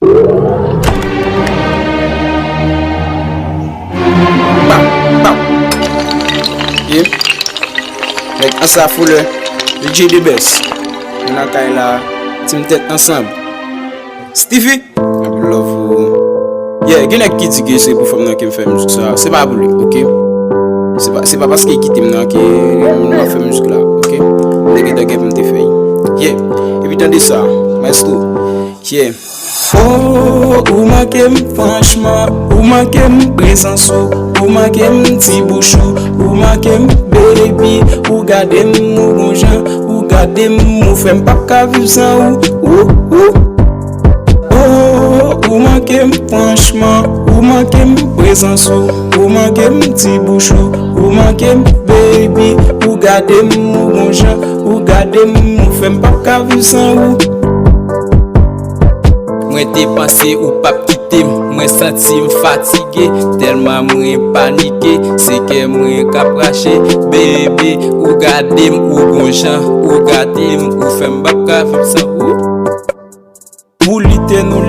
Avec un safoule, le J de Bess. On a qu'à la team tête ensemble. Stevie, I love you. Yeah, il y a qui dit que c'est pour faire qui me fait musique ça. C'est pas pour lui, ok? C'est pas parce qu'il quitte maintenant que m'a fait musique là, ok? Les gars qui me fait. Yeah, et puis tendez ça, maestro. Yeah. Oh, ou ma kem franchement, ou ma kem présence, ou ma kem ti bouchou, ou ma kem baby, ou gade mou bonjan, ou gade mou femme pas ka vivre sans ou. Oh, ou ma kem franchement, ou ma kem présence, ou ma kem ti bouchou, ou ma kem baby, ou gade mou bonjan, ou gade mou femme pas ka vivre sans ou. Moi t'ai pensé ou pas quitter, moi senti fatigué, tellement moi paniqué, c'est que moi capraché, bébé, ou gade ou gonjan, ou gade ou femme pas vivre sans ou. Pour lutter nous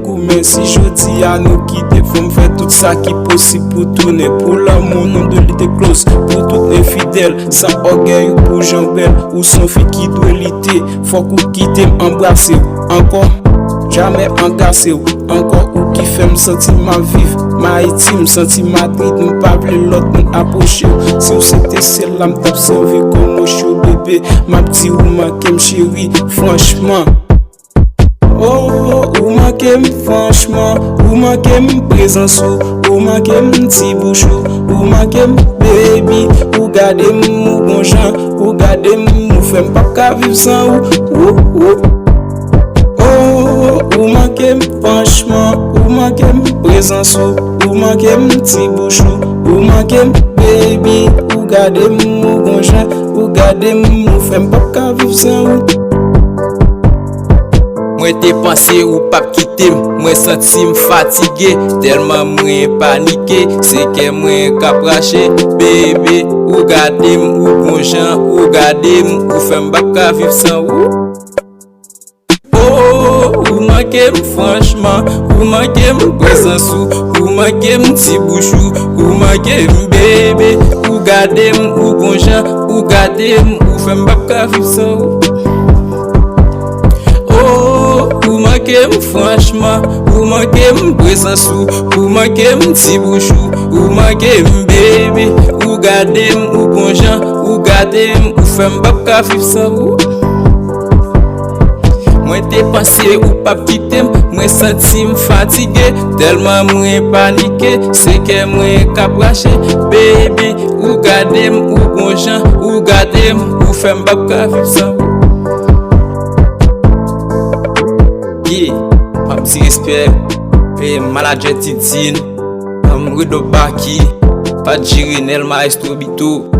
coumer si jodi à nous quitter, faut me faire tout ça qui possible pour tourner, pour l'amour nous de lutter close, pour tout infidèle, sans orgueil ou pour jambelle, ou son fille qui doit lutter, faut qu'on quitte embrasser encore. Jamais engagé encore ou qui fait me sentir ma vive, ma Haïti me sentir Madrid, me pas l'autre me approcher. Si vous c'était celle-là me t'observer comme show bébé, ma petite ou ma kem chérie, franchement. Oh, ou ma kem franchement, ou ma kem présence, ou ma kem ti bouchou, ou ma kem baby, ou gade mou bonjan, ou gade mou femme pas ka vivre sans ou. Ou ma kem franchement, ou ma kem présence, ou ma kem ti bouchou, ou ma kem baby, ou gade mou bonjan, ou gade mou femme pas ka vivre sans ou. Moi t'ai pensé ou pas quitter, moi senti fatigué, tellement moi paniqué, c'est que moi capraché, bébé, ou gade ou gonjan, ou gade ou femme pas vivre sans ou. Ou ma kem franchement, ou ma kem présence, ou ma kem ti bouchou, ou ma kem bébé, ou gade ou gonjan, ou gade ou femme pas vivre sans ou. Ou ma kem franchement, ou ma kem présence, ou ma kem ti bouchou, ou ma kem bébé, ou gade ou gonjan, ou gade ou femme pas vivre sans ou. Moi t'ai pensé ou pas quitter, moi senti fatigué, tellement moi paniqué, c'est que moi capraché, baby, ou gade ou gonjan, ou gade ou femme pas vivre sans ou. Yeah, un petit respect, et manager Tidine, Rido Baki, pas Jirinel Maestro Bito.